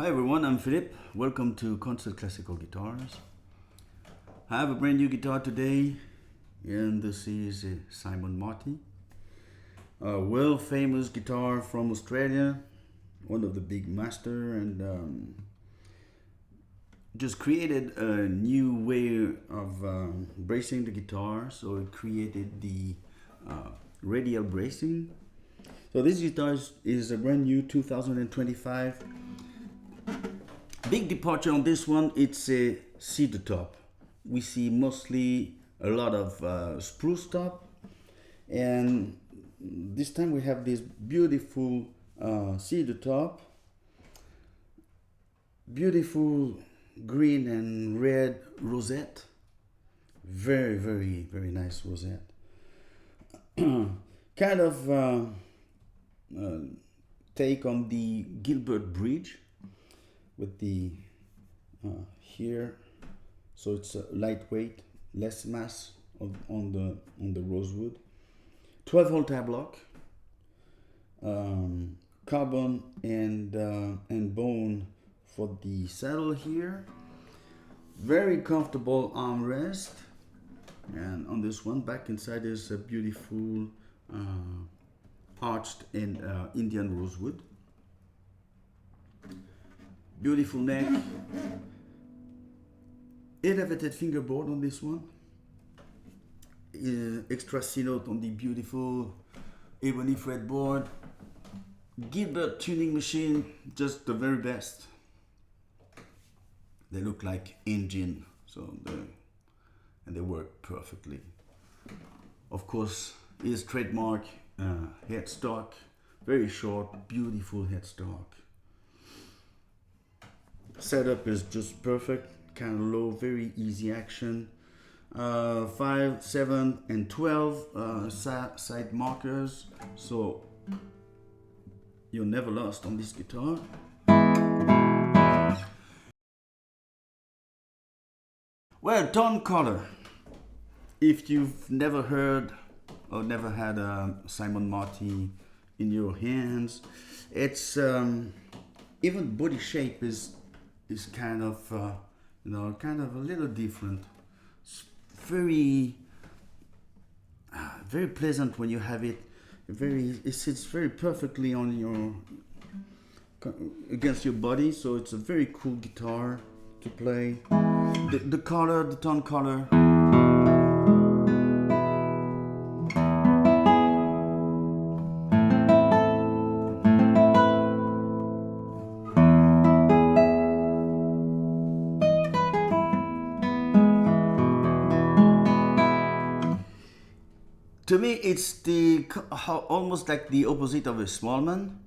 everyone, I'm Philip. Welcome to Concert Classical Guitars. I have a brand new guitar today, and this is a Simon Marty, a world famous guitar from Australia, one of the big master, and just created a new way of bracing the guitar. So it created the radial bracing. So this guitar is a brand new 2025. Big departure on this one, it's a cedar top. We see mostly a lot of spruce top, and this time we have this beautiful cedar top, beautiful green and red rosette, very nice rosette. Kind of take on the Gilbert bridge with the here, so it's lightweight, less mass on the rosewood. 12-hole tie block, carbon and bone for the saddle here. Very comfortable armrest, and on this one back inside is a beautiful arched and Indian rosewood. Beautiful neck, elevated fingerboard on this one, extra C note on the beautiful ebony fretboard. Gilbert tuning machine, just the very best. They look like engine, and they work perfectly. Of course, his trademark headstock, very short, beautiful headstock. Setup is just perfect, kind of low, very easy action. 5, 7, and 12 side markers, so you're never lost on this guitar. Well, tone color. If you've never heard or never had a Simon Marty in your hands, it's even body shape is kind of kind of a little different. It's very pleasant when you have it. It sits very perfectly on your against your body, so it's a very cool guitar to play. The color, the tone color. To me, it's almost like the opposite of a Smallman,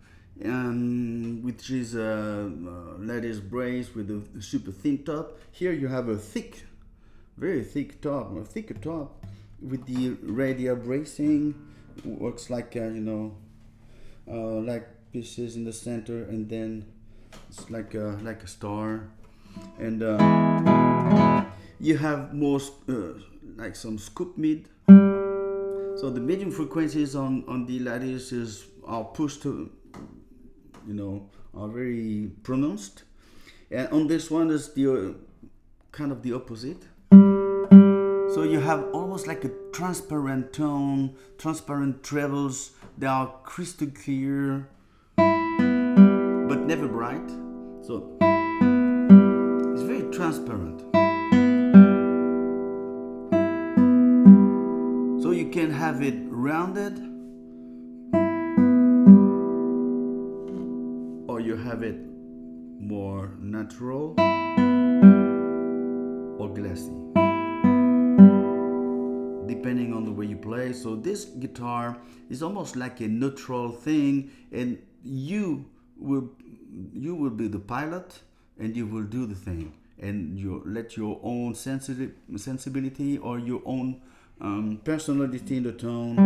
which is a lattice brace with a super thin top. Here you have a thick, very thick top, a thicker top with the radial bracing. Works like like pieces in the center, and then it's like a star, and you have more like some scoop mid. So the medium frequencies on the lattices are pushed to, are very pronounced, and on this one is the kind of the opposite. So you have almost like a transparent tone, transparent trebles. They are crystal clear, but never bright. So it's very transparent. So you can have it rounded, or you have it more natural or glassy, depending on the way you play. So this guitar is almost like a neutral thing, and you will be the pilot, and you will do the thing, and you let your own sensibility or your own personality in the tone,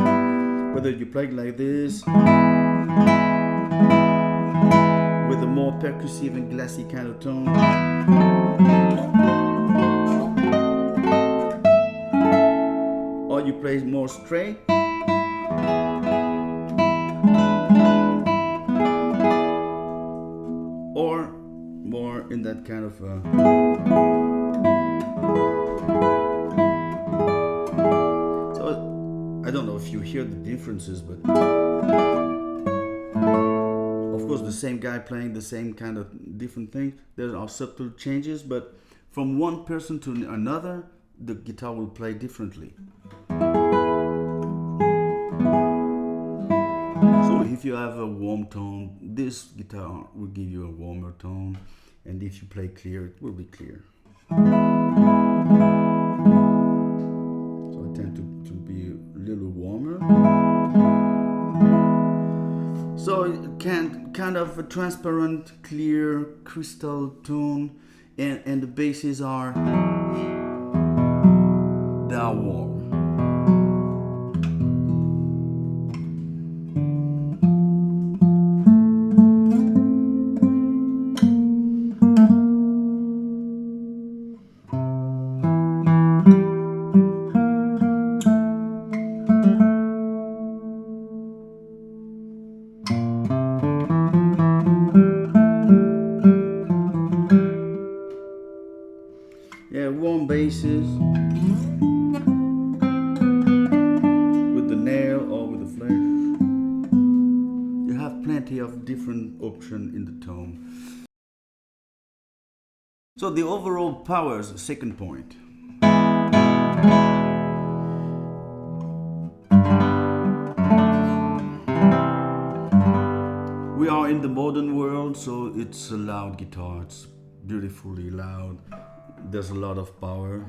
whether you play like this with a more percussive and glassy kind of tone, or you play more straight, or in that kind of so I don't know if you hear the differences, but of course the same guy playing the same kind of different things. There are subtle changes, but from one person to another, the guitar will play differently. So if you have a warm tone, this guitar will give you a warmer tone, and if you play clear, it will be clear. So I tend to be a little warmer. So it can kind of a transparent, clear, crystal tone, and the basses are warm. Yeah, warm basses with the nail or with the flash. You have plenty of different options in the tone. So the overall power is the second point. We are in the modern world, so it's a loud guitar. It's beautifully loud. There's a lot of power.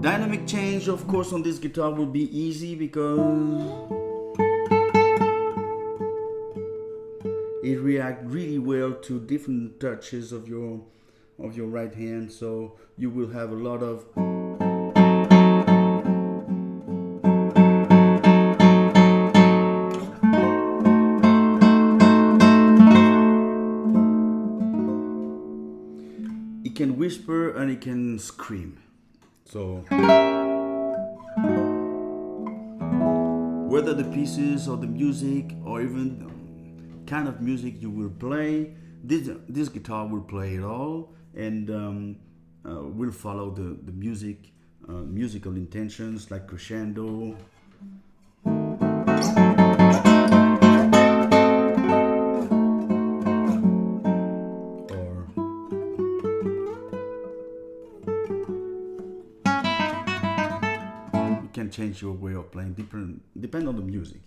Dynamic change, of course, on this guitar will be easy because it reacts really well to different touches of your right hand. So you will have a lot of it can whisper and it can scream. So whether the pieces or the music or even the kind of music you will play, this guitar will play it all, and will follow the musical intentions like crescendo. Can change your way of playing, depend on the music.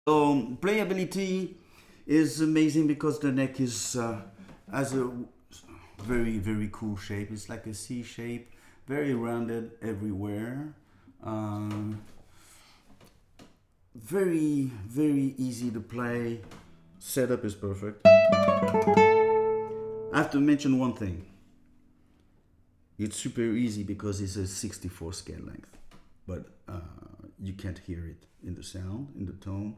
So playability is amazing because the neck has a very, very cool shape. It's like a C shape, very rounded everywhere. Very, very easy to play. Setup is perfect. I have to mention one thing. It's super easy because it's a 64 scale length, but you can't hear it in the sound, in the tone.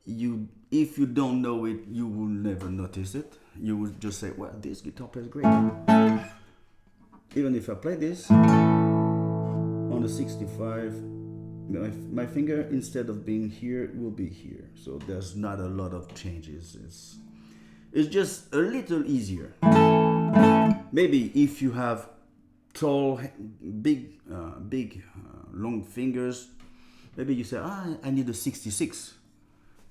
If you don't know it, you will never notice it. You will just say, well, this guitar plays great. Even if I play this on a 65, my finger, instead of being here, will be here. So there's not a lot of changes. It's just a little easier. Maybe if you have tall, big, long fingers, maybe you say, I need a 66.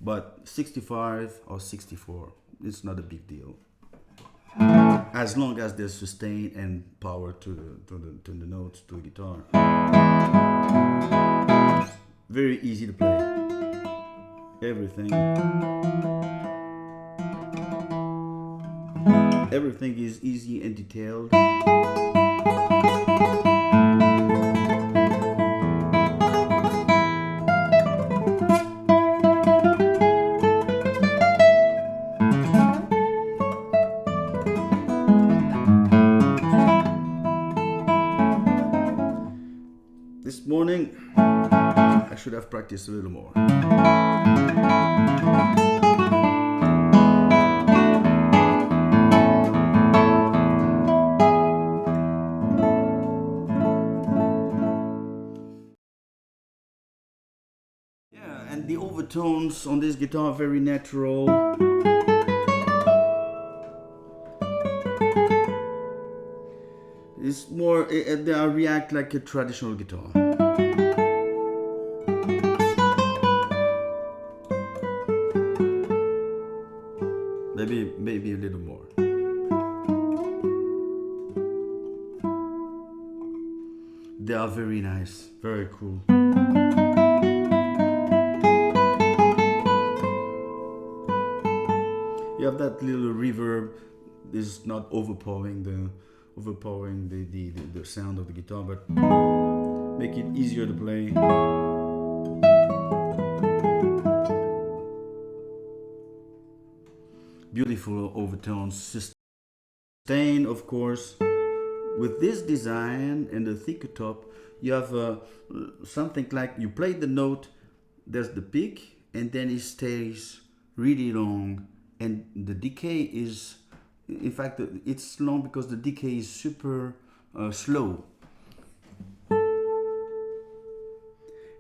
But 65 or 64, it's not a big deal. As long as there's sustain and power to the notes, to the guitar. Very easy to play. Everything is easy and detailed. This morning, I should have practiced a little more. And the overtones on this guitar are very natural. It's more, they react like a traditional guitar. Maybe a little more. They are very nice, very cool. You have that little reverb. Is not overpowering the sound of the guitar, but make it easier to play. Beautiful overtones, sustain, of course. With this design and the thicker top, you have something like you play the note, there's the peak, and then it stays really long, and the decay is, in fact, it's long because the decay is super slow.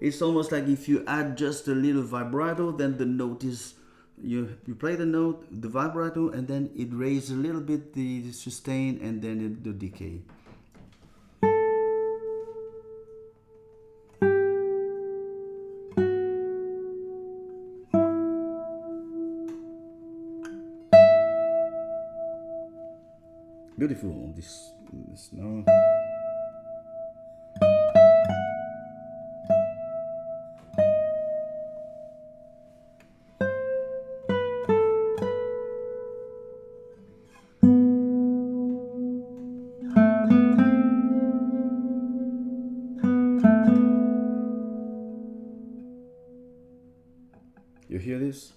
It's almost like if you add just a little vibrato, then the note is, you play the note, the vibrato, and then it raises a little bit the sustain, and then the decay. Beautiful, this note. You hear this?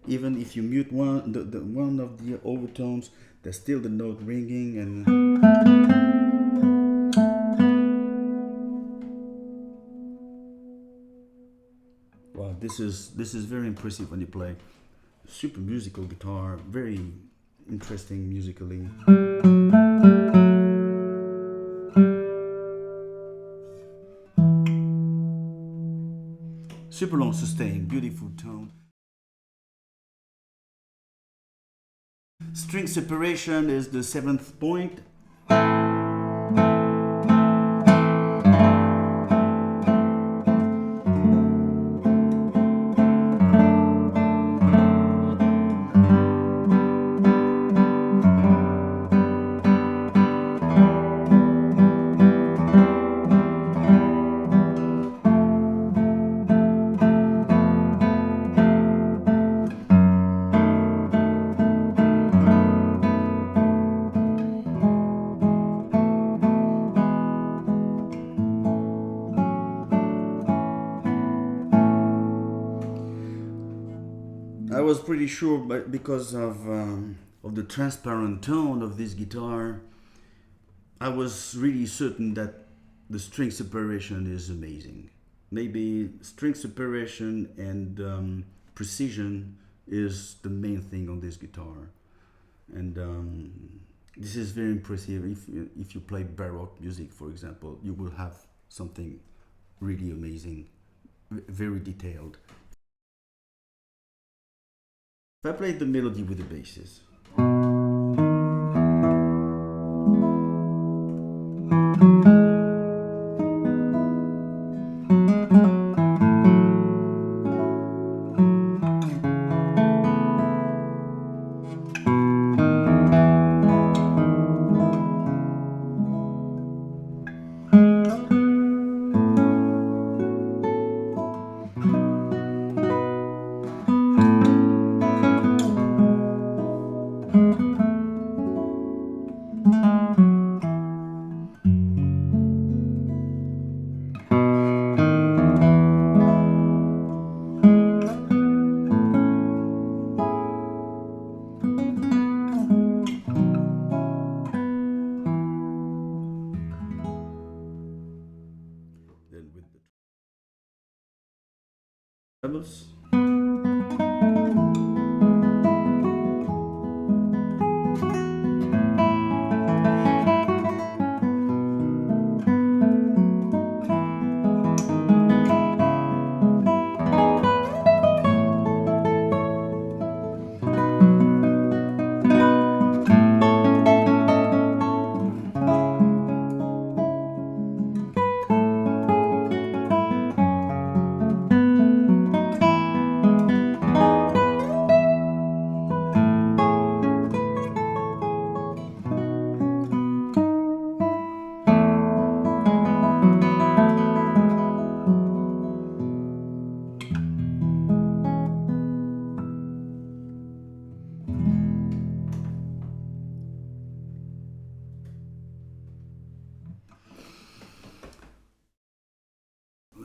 Even if you mute one, the one of the overtones, there's still the note ringing, and wow, this is very impressive when you play. Super musical guitar, very interesting musically. Super long sustain, beautiful tone. String separation is the 7th point. I was pretty sure, but because of the transparent tone of this guitar, I was really certain that the string separation is amazing. Maybe string separation and precision is the main thing on this guitar, and this is very impressive. If you play Baroque music, for example, you will have something really amazing, very detailed. If I played the melody with the basses. Then with the trebles.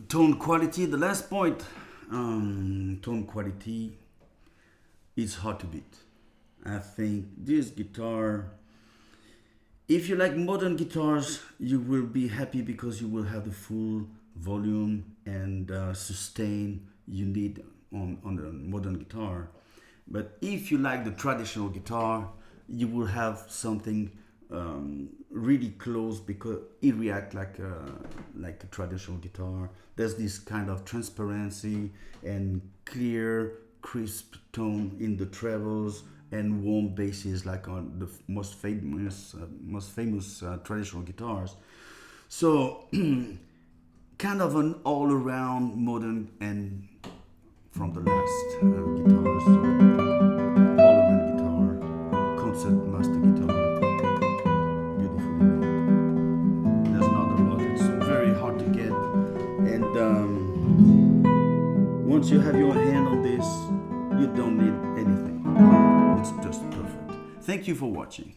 Tone quality, the last point. Tone quality is hard to beat. I think this guitar, if you like modern guitars, you will be happy because you will have the full volume and sustain you need on a modern guitar. But if you like the traditional guitar, you will have something really close because it reacts like a traditional guitar. There's this kind of transparency and clear, crisp tone in the trebles and warm basses like on the most famous traditional guitars. So kind of an all-around modern and from the last guitars, all-around guitar, concert master guitar, beautifully made. There's another lot. It's very hard to get, and once you have your hand on this, you don't need anything. It's just perfect. Thank you for watching.